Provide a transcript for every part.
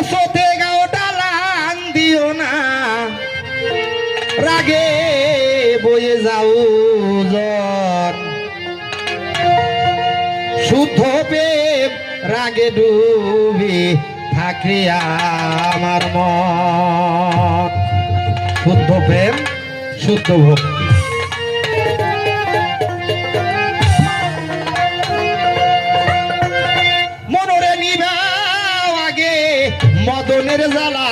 সোতে গাও ডালান দিও না রাগে বয়ে যাও জন শুদ্ধ প্রেম রাগে ডুবি থাকে আমার মন শুদ্ধ প্রেম শুদ্ধ ভক্তি মনরে নিবাও আগে মদনের জ্বালা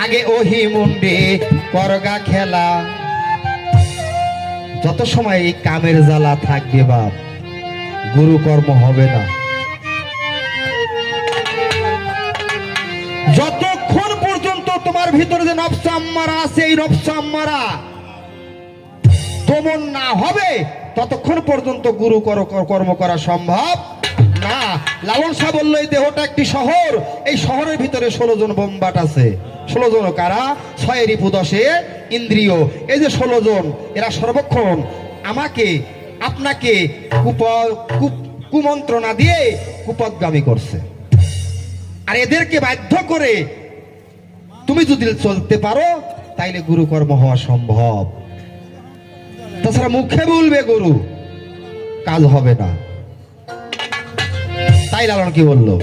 আগে ওহি মুন্ডে করগা খেলা যত সময় এই কামের জ্বালা থাকবে বাপ গুরু কর্ম হবে না যতক্ষণ পর্যন্ত তোমার ভিতরে যে নফস আম্মারা আছে এই নফস আম্মারা দমন না হবে ততক্ষণ পর্যন্ত গুরু কর্ম করা সম্ভব না। লালন শাহ বলল এই দেহটা একটি শহর, এই শহরের ভিতরে 16 জন বোমবাট আছে। 16 জন কারা? 6 রিপু 10 ইন্দ্রিয়। এই যে 16 জন এরা সর্বক্ষণ আমাকে আপনাকে কুমন্ত্রণা দিয়ে কুপথগামী করছে। আর এদেরকে বাধ্য করে তুমি যদি চলতে পারো তাইলে গুরু কর্ম হওয়া সম্ভব। তাছাড়া মুখে বলবে গুরু, কাজ হবে না। তাই লালন কি বললো?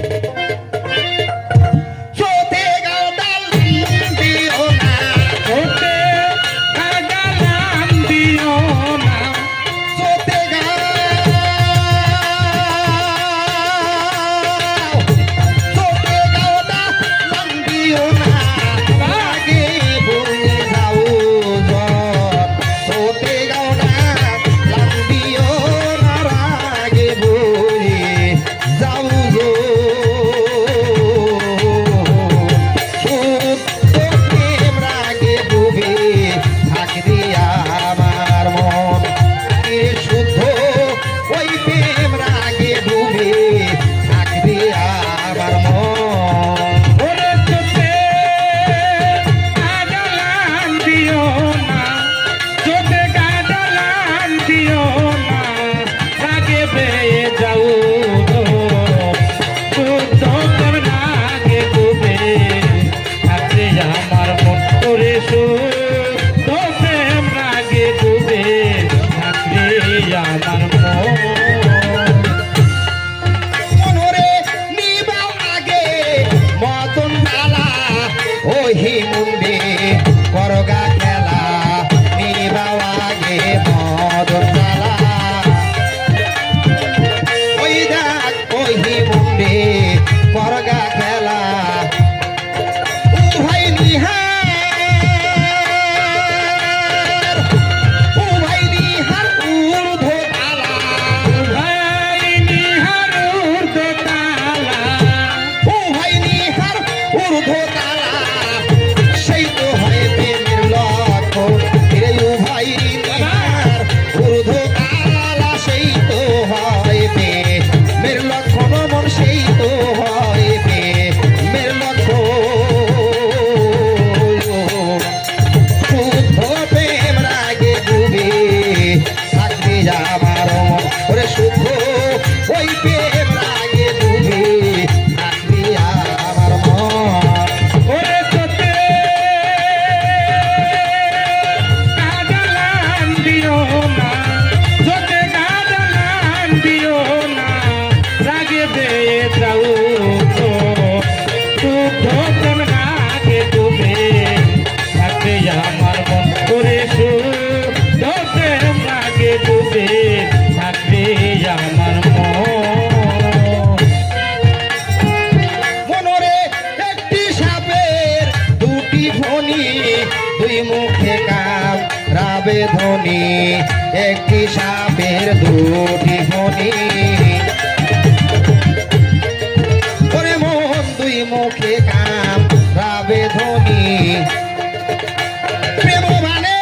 ধ্বনি একটি সাপের দুটি ফণি ওরে মন দুই মুখে কাম রাবে ধ্বনি প্রেম মানে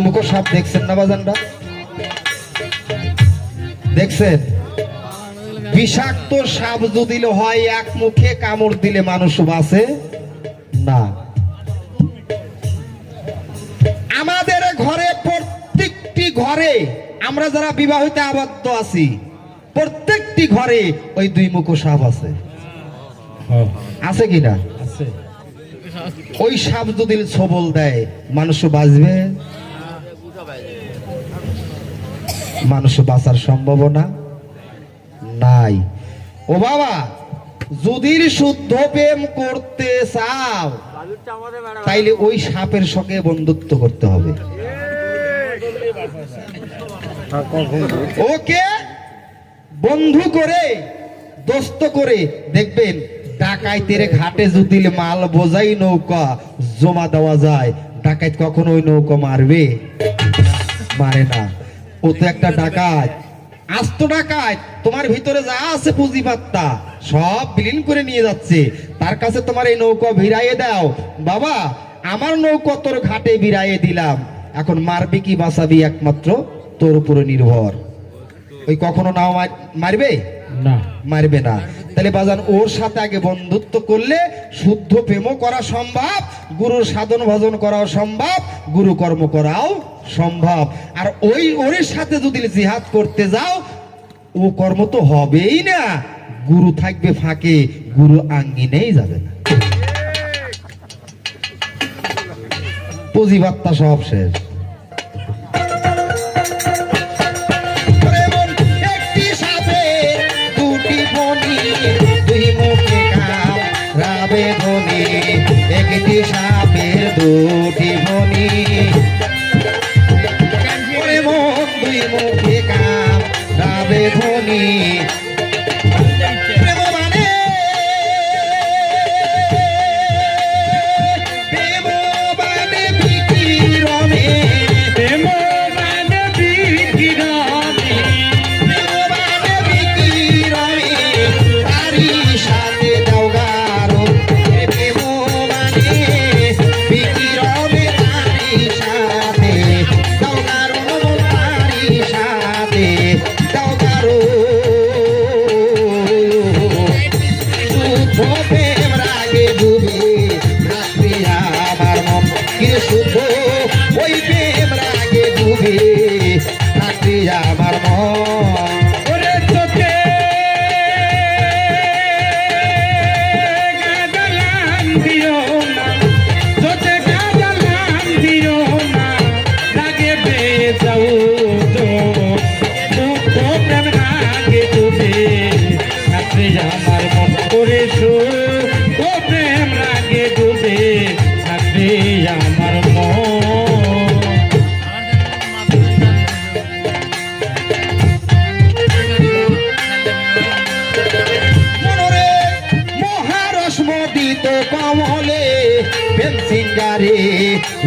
মুখ সাপ দেখছেন না বাজানটা? দেখছেন, বিষাক্ত সাপ যদি হয় এক মুখে কামড় দিলে মানুষ বাঁচে না। আমাদের ঘরে প্রত্যেকটি ঘরে আমরা যারা বিবাহিত আবদ্ধ আছি প্রত্যেকটি ঘরে ওই দুই মুখো সাপ আছে, আছে কিনা? ওই সাপ যদি ছবল দেয় মানুষ বাঁচবে? মানুষ বাঁচার সম্ভাবনা নাই। ও বাবা, যদি শুদ্ধ প্রেম করতে চাও তাইলে ওই সাপের সঙ্গে বন্ধুত্ব করতে হবে। ওকে বন্ধু করে দোস্ত করে দেখবেন ডাকাইতের ঘাটে যদি মাল বোঝাই নৌকা জমা দেওয়া যায়, ডাকাইত কখনো ওই নৌকা মারবে? মারে না। ও তো একটা ডাকাত, আস্ত ডাকাত। তোমার ভিতরে যা আছে পুঁজিপাত্তা সব বিলীন করে নিয়ে যাচ্ছে। তার কাছে তোমার এই নৌকা ভিড়াইয়ে দাও, বাবা আমার নৌকা তোর ঘাটে ভিড়াইয়ে দিলাম, এখন মারবি কি বাঁচাবি একমাত্র তোর উপরে নির্ভর। ওই কখনো নাও মারবে না, মারবে না। তাহলে বাজান ওর সাথে আগে বন্ধুত্ব করলে শুদ্ধ প্রেমও করা সম্ভব, গুরুর সাধন ভজন করাও সম্ভব, গুরু কর্ম করাও সম্ভব। আর ওই ওর সাথে যদি জিহাদ করতে যাও ও কর্ম তো হবেই না, গুরু থাকবে ফাঁকে, গুরু আঙ্গিনেই যাবে না, পুঁজিবার্তা সব শেষ। একটি সাপের দুটি মনি, দুই মুখে কাম রাবে ধনি।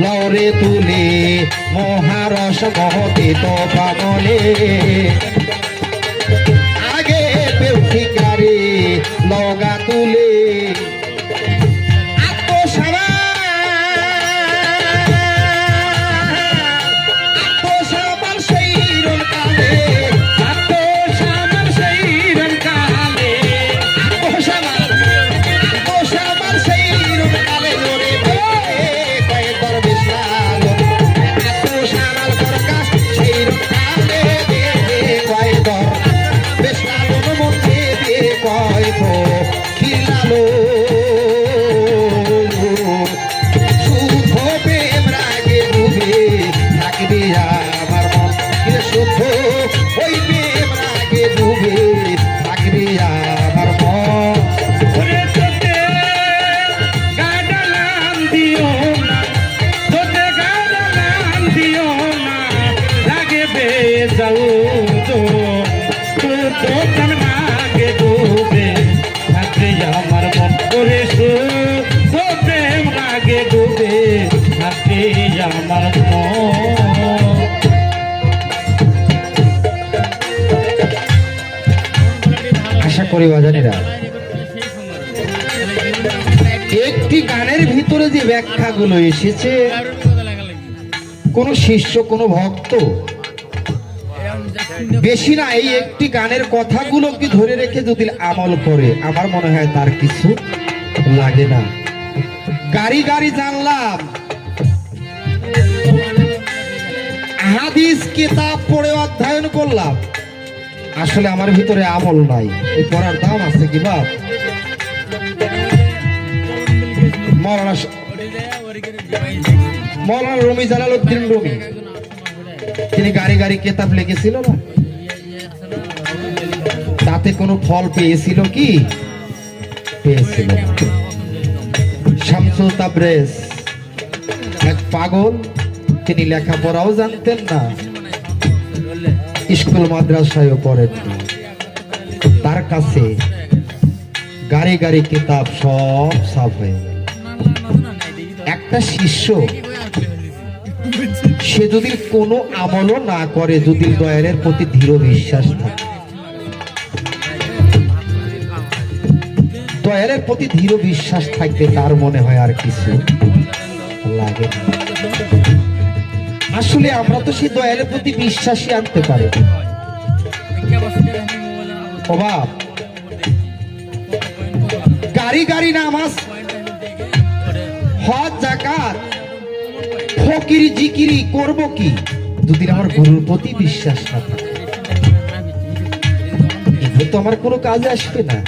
লরে তুলে মহারস মহদিত পাগলে, আগে বেউঠিকারে লগা তুলে একটি গানের ভিতরে যে ব্যাখ্যাগুলো এসেছে, কোন শিষ্য কোন ভক্ত বেশি না, এই একটি গানের কথাগুলোকে ধরে রেখে যদি আমল করে আমার মনে হয় তার কিছু লাগে না। গাড়ি গাড়ি জানলাম, হাদিস কিতাব পড়ে অধ্যয়ন করলাম, আসলে আমার ভিতরে আমল নাই। এই পড়ার দাম আছে কি বাপ? মৌলানা রুমি জালালউদ্দিন রুমি, তিনি গাড়ি গাড়ি কিতাব লিখেছিল না, তাতে কোনো ফল পেয়েছিল কি? পেয়েছিল। শামসুল তাবরেজ এক পাগল, তিনি লেখাপড়াও জানতেন না, স্কুল মাদ্রাসায়ও পড়েননি। তার কাছে গাড়ি গাড়ি কিতাব সব সাফ হয়ে গেল। একটা শিষ্য সে যদি কোনো আমলও না করে, যদি দয়ালের প্রতি দৃঢ় বিশ্বাস থাকে, দয়ালের প্রতি দৃঢ় বিশ্বাস থাকবে, তার মনে হয় আর কিছু লাগে না। আসলে আমরা তো সেই দয়ালের প্রতি বিশ্বাসই আনতে পারি। অভাব গাড়ি গাড়ি নামাজ, হজ, যাকাত, ফকির জিকিরি করব কি যদি আমার গুরুর প্রতি বিশ্বাস না থাকে? এগুলো তো আমার কোনো কাজে আসবে না।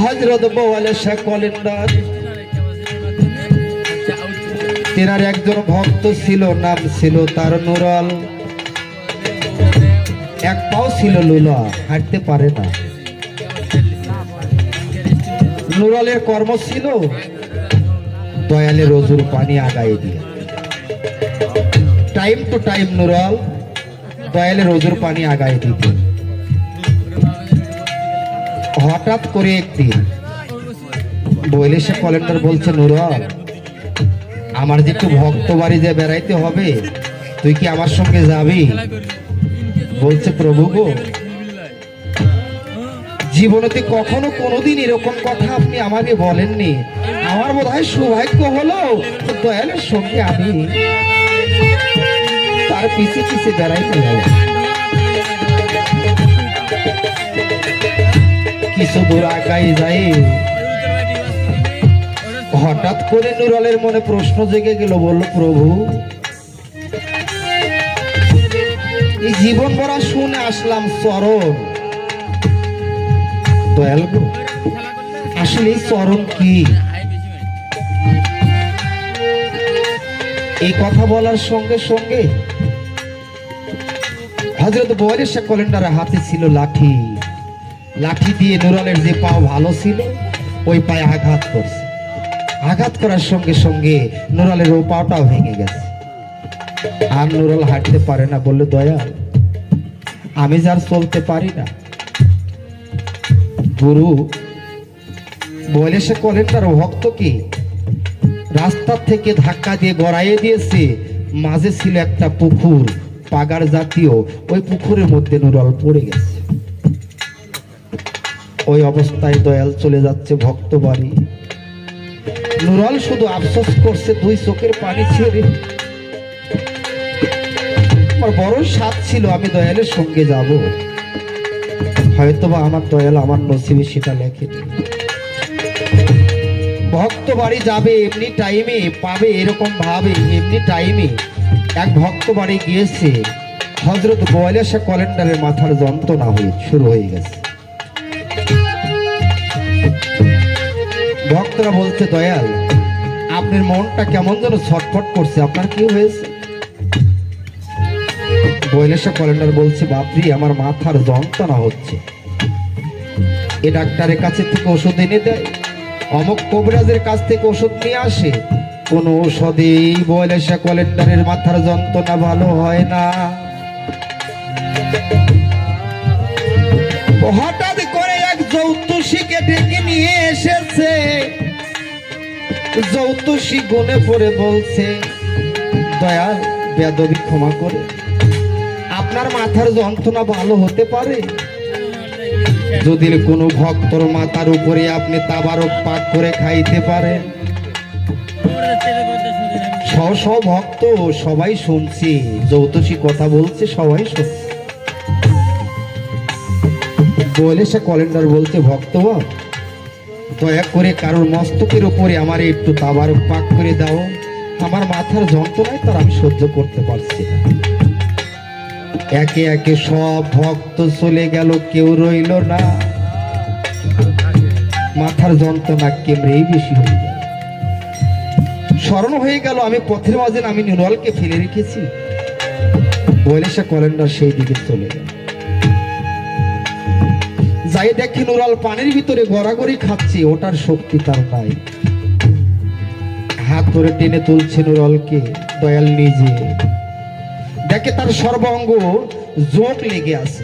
হযরত বওয়ালে শাহ কলিন্ডার, তেনার একজন ভক্ত ছিল, নাম ছিল তার নুরল। এক পাও ছিল লুলা, হাঁটতে পারে না। নুরলের কর্ম ছিল দয়ালের রোজুর পানি আগায় দিয়ে, টাইম টু টাইম নুরল দয়ালের রোজুর পানি আগায় দিত। হঠাৎ করে একদিন বইলে সে কলেন্ডার বলছে, নুরল, আমার যে একটু ভক্ত বাড়ি যে বেড়াইতে হবে, তুই কি আমার সঙ্গে যাবি? বলছে, প্রভু গো, জীবনেতে কখনো কোনোদিন এরকম কথা আপনি আমাকে বলেননি। আমার বোধ হয় সৌভাগ্য হলো দয়ালের সঙ্গে আমি তার পিছে পিছে বেড়াইতে যাব। কিছু দূর আগাই যাই, হঠাৎ করে নুরলের মনে প্রশ্ন জেগে গেল। বলল, প্রভু, এই জীবন ভরা শুনে আসলাম চরণ, দয়াল গো, আসলে এই চরণ কি? এই কথা বলার সঙ্গে সঙ্গে হযরত বওয়ালে শাহ কলিন্ডারের হাতে ছিল লাঠি। লাঠি দিয়ে নুরলের যে পাও ভালো ছিল, ওই পায়ে আঘাত করছে। আঘাত করার সঙ্গে সঙ্গে নুরলের ও পাওটাও ভেঙে গেছে। আর নুরল হাঁটতে পারে না। বললো, দয়াল, আমি যার চলতে পারি না। গুরু বওয়ালে শাহ কলিন্ডার ভক্ত কি রাস্তা থেকে ধাক্কা দিয়ে গড়াইয়ে দিয়েছে। মাঝে ছিল একটা পুকুর, পাগার জাতীয়, ওই পুকুরের মধ্যে নুরল পড়ে গেছে। ওই অবস্থায় দয়াল চলে যাচ্ছে ভক্ত বাড়ি। নুরল শুধু আফসোস করছে, দুই চোখের পানি ছেড়ে। আমার বড় সাধ ছিল আমি দয়ালের সঙ্গে যাব, হয়তোবা আমার দয়াল আমার নসিবে সেটা লেখেনি। ভক্ত বাড়ি যাবে এমনি টাইমে পাবে এরকম ভাবে, এমনি টাইমে এক ভক্ত বাড়ি গিয়েছে। হযরত বওয়ালে শাহ কলিন্ডারের মাথার যন্ত্রণা শুরু হয়ে গেছে। ভক্তরা বলছে, দয়াল, আপনার মনটা কেমন যেন ছটফট করছে, আপনার কি হয়েছে? বওয়ালে শাহ কলিন্ডার বলছে, বাপরি, আমার মাথার যন্ত্রণা হচ্ছে। এ ডাক্তারের কাছে থেকে ওষুধ এনে দেয়, অমুক কবিরাজের কাছ থেকে ওষুধ নিয়ে আসে, কোন ঔষধেই বওয়ালে শাহ কলিন্ডারের মাথার যন্ত্রণা ভালো হয় না। হঠাৎ করে এক জ্যোতিষীকে ডেকে নিয়ে এসেছে। জ্যোতিষী গুনে পড়ে বলছে, দয়াল, বেয়াদবি ক্ষমা করে, আপনার মাথার যন্ত্রণা ভালো হতে পারে যদি কোনো ভক্তর মাথার উপরে আপনি তাবারক পাক করে খাইতে পারেন। সব ভক্ত সবাই শুনছি, যৌতসী কথা বলছে, সবাই শুনছে। বলে সে কলেন্ডার বলতে, ভক্তগণ দয়া করে কারোর মস্তকের উপরে আমার একটু তাবারক পাক করে দাও, আমার মাথার যন্ত্রণায় তার আমি সহ্য করতে পারছি না। একে একে সব ভক্ত চলে গেল, কেউ রইল না। মাথার যন্ত্রণা কেমরেই বেশি হয়ে গেল। স্মরণ হয়ে গেল আমি পথের মাঝে আমি নুরওয়ালকে ফেলে রেখেছি। বলে সে কলেন্ডার সেই দিকে চলে গেল। যাই দেখে নুরওয়াল পানির ভিতরে গড়াগড়ি খাচ্ছে, ওটার শক্তি তার নাই। হাত ধরে টেনে তুলছে নুরওয়ালকে দয়াল নিজে। দেখে তার সর্বাঙ্গ জোক লেগে আছে।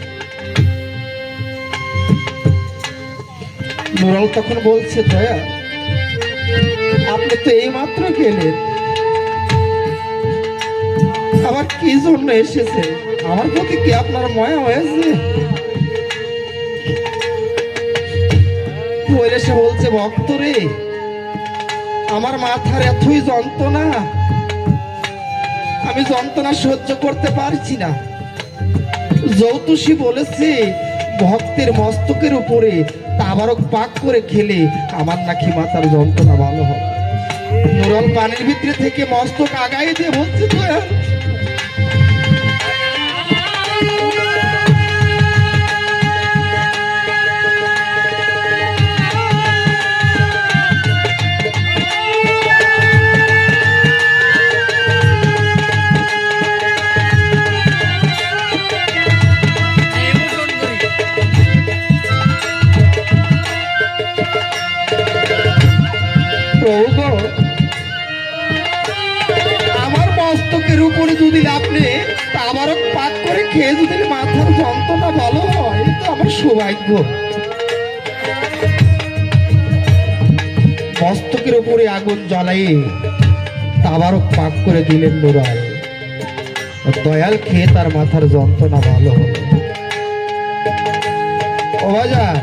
নুরওয়াল তখন বলছে, দয়াল আপনি তো এই মাত্র গেলেন, আবার কি জন্য এসেছে? আমার প্রতি কি আপনার মায়া হয়েছে? সে বলছে, ভক্ত রে, আমার মাথার এতই যন্ত্রণা, আমি যন্ত্রণা সহ্য করতে পারছি না। যৌতুষী বলেছে ভক্তের মস্তকের উপরে তাবারক পাক করে খেলে আমার নাকি মাথার যন্ত্রণা ভালো হবে। নুরওয়াল পানির ভিতরে থেকে মস্তক আগাই দিয়ে বলছে, দয়াল আমার মস্তকের উপরে যদি আপনি তাবারক পাক করে খেয়ে যদি মাথার যন্ত্রণা ভালো হয়, তো আমার সৌভাগ্য। মস্তকের উপরে আগুন জ্বালিয়ে তাবারক পাক করে দিলেন নুরওয়াল। দয়াল খেয়ে তার মাথার যন্ত্রণা ভালো হলো। ও বাজার,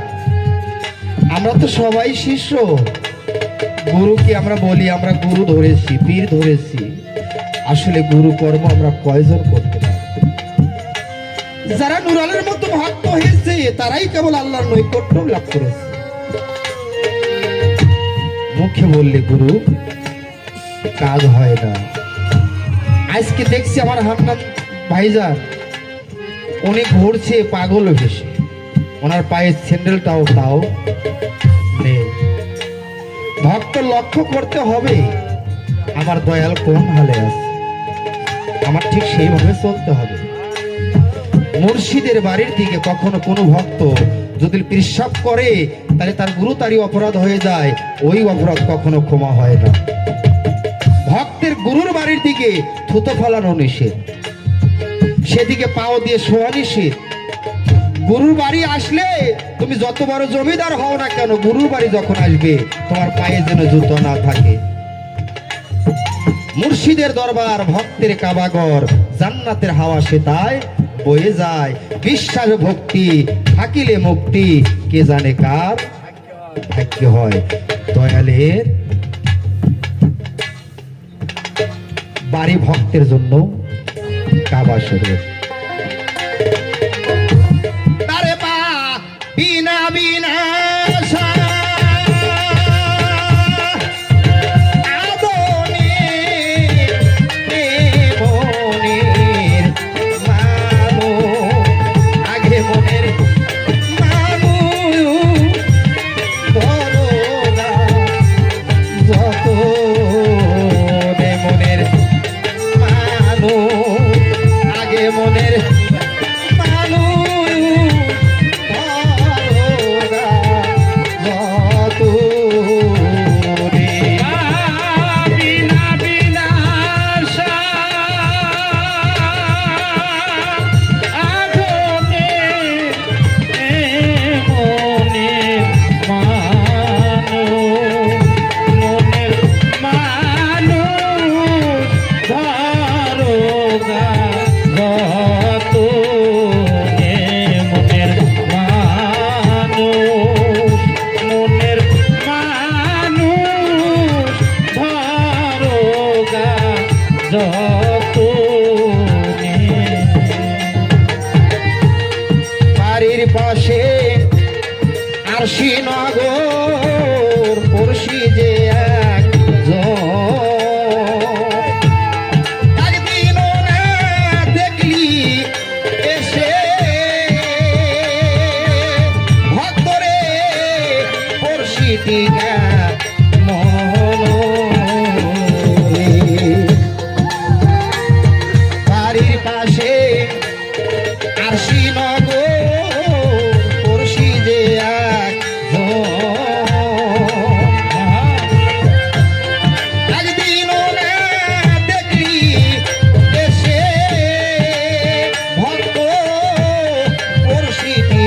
আমরা তো সবাই শিষ্য। গুরুকে আমরা বলি আমরা গুরু ধরেছি, পীর ধরেছি, আসলে গুরু কর্ম আমরা কয়জন করতে পারি? যারা নুরওয়ালের মতো ভক্ত হয়েছে তারাই কেবল আল্লাহর নৈকট্য লাভ করেছে। মুখে বললে গুরু কাজ হয় না। আজকে দেখছি আমার হান্নান ভাইজান, উনি ঘুরছে পাগল ভেসে, ওনার পায়ের স্যান্ডেলটাও তাও নেই। ভক্ত লক্ষ্য করতে হবে আমার দয়াল কোন হালে আছে, আমার ঠিক সেইভাবে চলতে হবে। মুর্শিদের বাড়ির দিকে কখনো কোনো ভক্ত যদি পেশাব করে, তাহলে তার গুরুতারই অপরাধ হয়ে যায়, ওই অপরাধ কখনো ক্ষমা হয় না। ভক্তের গুরুর বাড়ির দিকে থুতো ফেলানো নিষেধ, সেদিকে পাও দিয়ে শোয়া নিষেধ। গুরুর বাড়ি আসলে তুমি যত বড় জমিদার হও না কেন, গুরুর বাড়ি যখন আসবে তোমার পায়ে যেন জুতো না থাকে। মুর্শিদের দরবার ভক্তের কাবাগর, জান্নাতের হাওয়া সে তাই বয়ে যায়। বিশ্বাস ভক্তি থাকিলে মুক্তি, কে জানে কার ভাগ্য হয়। দয়ালের বাড়ি ভক্তের জন্য কাবা শরীফ। বিনা বিনা মনের বাড়ির পাশে আরশিনগর পড়শি যে একদিনও না দেখলি এসে ভক্তরে পড়শিটি বাড়ির পাশে আরশিনগর পড়শি যে একদিনও না দেখলি এসে ভক্ত পড়শিটি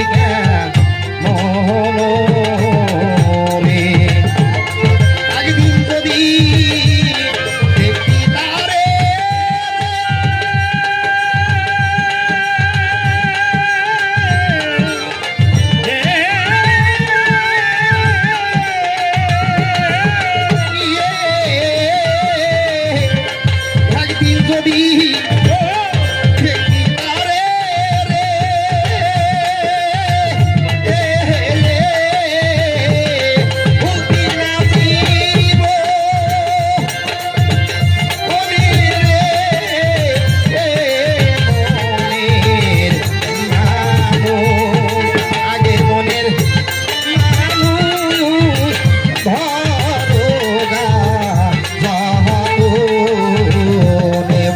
মহলে একদিন যদি দেখি তারে একদিন যদি দেখি তারে ভুলতে না দিব আগে মনের মানুষ ধরোগা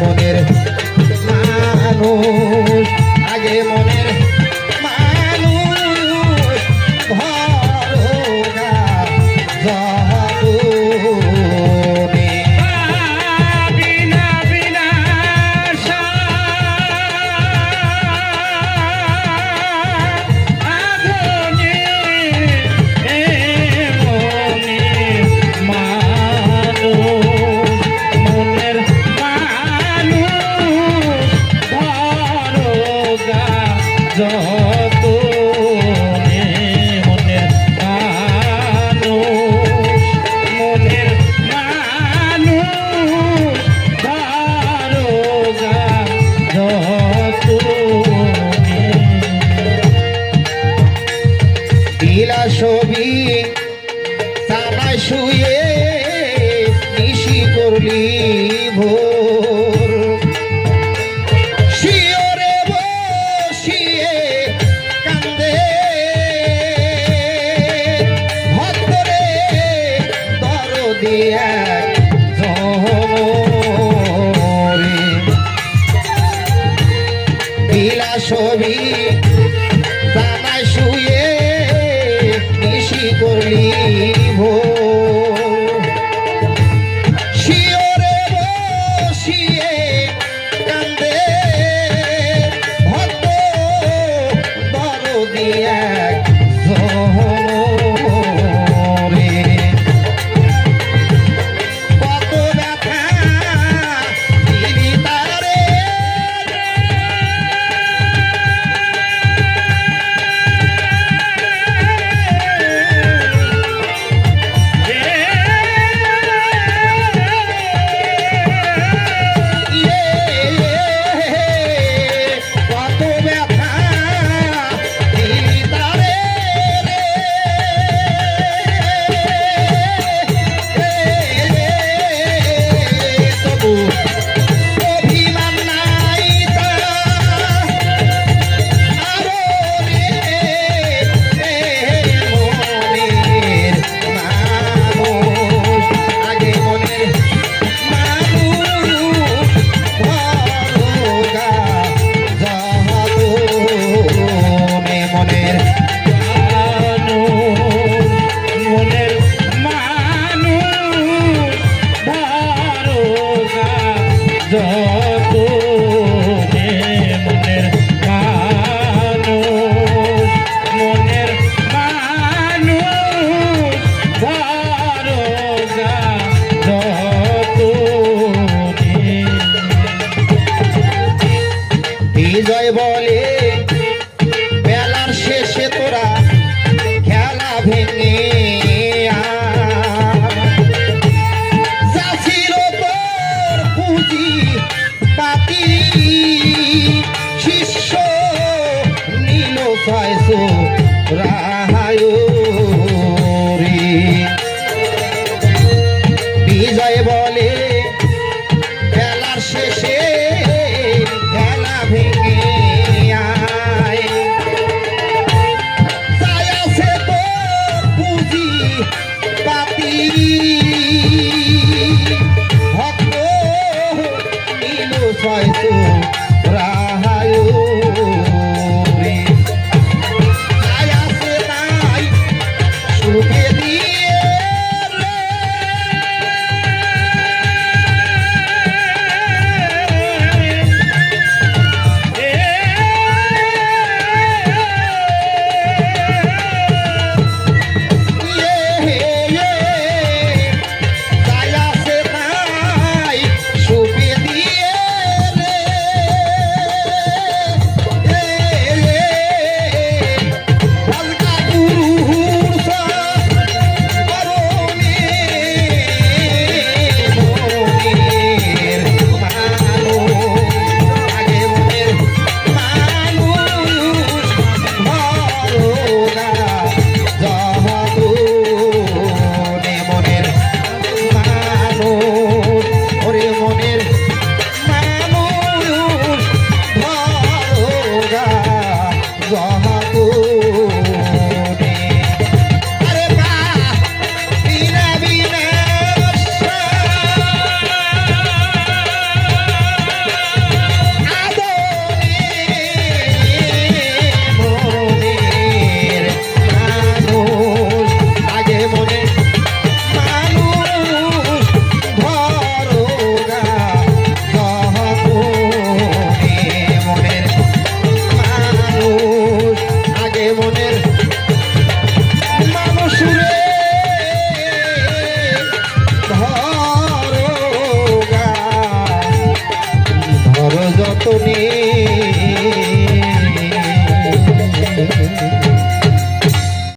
মনের মানুষ আগে মনের মানুষ ধরোগা বিনা বিনা আগুনে মনে মানুষ মনের মানুষ ধরোগা যত মনের মনের মানুষ ধরোগা যত দিলা ছবি সানায় শুয়ে নিশি করলি ভোর শিওরে বসিয়ে কান্দে ভক্তরে দরদিয়া জহরে দিলা ছবি সানায় শুয়ে নিশি করলি ভোর শিওরে বসিয়ে কান্দে ভক্ত দরদিয়া জহরে কত ব্যথা দিলি তারে কত ব্যথা দিলি তারে তবু অভিমান নাই তার আরো মনের মানুষ আগে মনের মানুষ ধরোগা যাহাতনে মনের মনের মানুষ ধরোগা যত মনের মানুষ মনের মানুষ ধরোগা যত বিজয় বলে বেলার শেষে তোরা খেলা ভেঙে যা ছিল তোর পুঁজি পাতি শিষ্য নীল সাইসো রাহায় রে। বিজয় বলে খেলার শেষে খেলা ভেঙে আয়, তাই আছে তো পুঁজি পাতি ভক্ত নীল ছয়তো রাহায় রে। তাই আছে তাই সুখে দিয়ে রে। যতনে